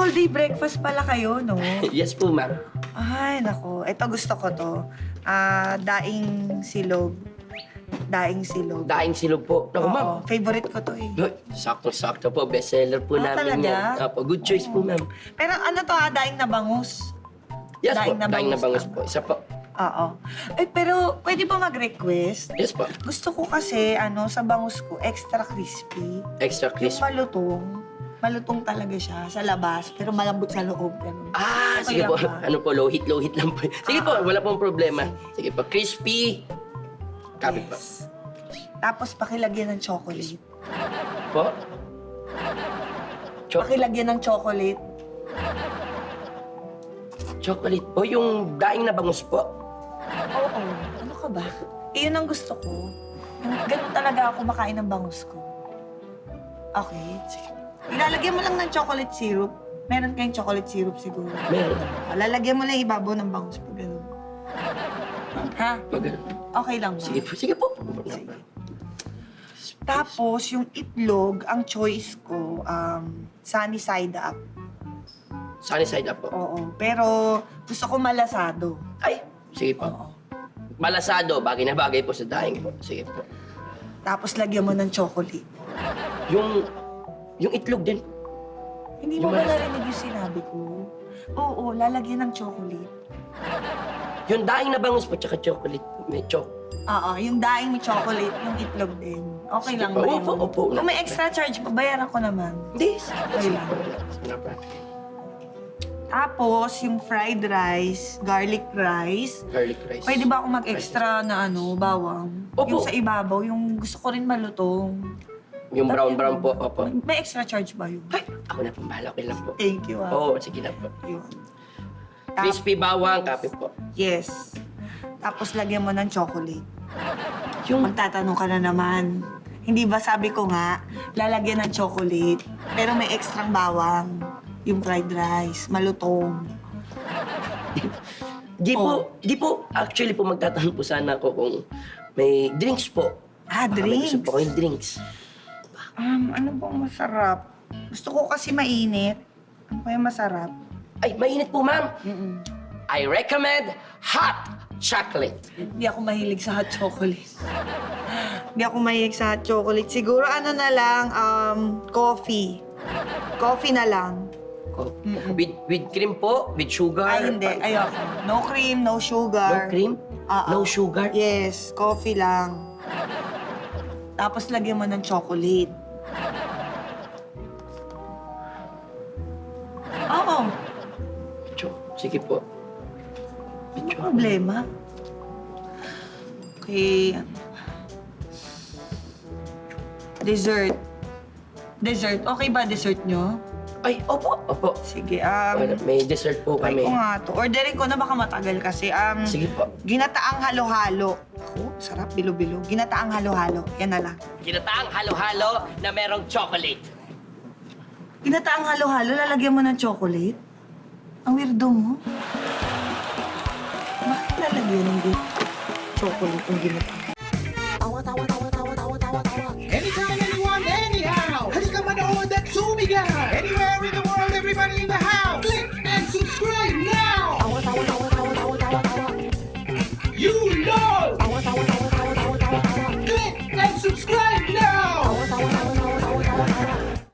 all day breakfast pala kayo, no? Yes po, ma'am. Ay, nako. Ito gusto ko to. Daing silog. Daing silog. Daing silog po. Naku, ma'am. Oo, favorite ko to eh. Ay, sakto-sakto po. Bestseller po namin talaga? yan. Apo, good choice po, ma'am. Pero ano to daing na bangus. Yes po, Daing na daing na bangus bangus po. Isa po. Oo. Pero pwede ba mag-request? Yes po. Gusto ko kasi, sa bangus ko, extra crispy. Extra Yung crisp. malutong talaga siya sa labas, pero malambot sa loob. Ganun. Sige Okay po. lang ba? Ano po, low heat lang po. Sige po, wala pong problema. Sige po, crispy. Copy po. Yes. Tapos pakilagyan ng chocolate. Po? Pakilagyan ng chocolate. Chocolate po, yung daing na bangus po. Oo. Ano ka ba? Iyon ang gusto ko. Ganun talaga ako makain ng bangus ko. Okay? Sige. Ilalagyan mo lang ng chocolate syrup. Meron kayong chocolate syrup siguro. Meron. Lalagyan mo lang ibabaw ng bangus pag ganun. Ha? Pag Okay lang ba? Sige po, sige po. Sige. Tapos, yung itlog, ang choice ko, sunny side up. Sunny side up po. Oo. Pero gusto ko malasado. Ay, sige po. Oo. Malasado, bagay na bagay po sa daing po. Sige po. Tapos lagyan mo ng chocolate. Yung itlog din. Hindi mo Yung ba malasado. narinig yung sinabi ko? Oo, lalagyan ng chocolate. Yung daing na bangus po, tsaka chocolate. May Oo, yung daing may chocolate, yung itlog din. Okay Sige lang po. ba yun? Opo. Kung may extra charge, babayaran ko naman. Hindi, sige po. Okay Sige lang. po. Wala pa. Tapos, yung fried rice, garlic rice. Garlic rice. Pwede ba ako mag-extra na bawang? Opo. Yung sa ibabaw, yung gusto ko rin malutong. Yung brown po. Opo. May extra charge ba yun? Ay, ako na po. Bahala. Okay lang po. Thank you, Oo, sige na po. Yun. Crispy bawang, kape po. Yes. Tapos lagyan mo ng chocolate. Yung Magtatanong ka na naman. Hindi ba sabi ko nga, lalagyan ng chocolate, pero may ekstrang bawang. Yung fried rice, malutong. Di po, actually po magtatanong po sana ako kung may drinks po. Baka may Drinks. gusto po kayong drinks. Ano bang masarap? Gusto ko kasi mainit. Ano kaya masarap? Ay, mainit po, ma'am. Mm-mm. I recommend hot chocolate. Hindi ako mahilig sa hot chocolate. Hindi ako mahilig sa hot chocolate. Siguro ano na lang, coffee. Coffee na lang. With cream po? With sugar? Ay, hindi. Ayoko. No cream, no No sugar. cream? No sugar? Yes, coffee lang. Tapos lagyan mo ng chocolate. Oo. Sige po. Ano problema? Okay. Dessert. Dessert. Okay ba dessert nyo? Ay, opo. Sige, May dessert po try kami. ko nga to. Orderin ko na baka matagal kasi. Sige po. Ginataang halo-halo. Ako, sarap bilo-bilo. Ginataang halo-halo. Yan na lang. Ginataang halo-halo na merong chocolate. Ginataang halo-halo, lalagyan mo ng chocolate? Ang weirdo mo. Bakit lalagyan ng chocolate yung ginataang? Anytime, anyone, anyhow. Halika manood at sumigaw. Anywhere in the world, everybody in the house. Click and subscribe now. You know. Click and subscribe now.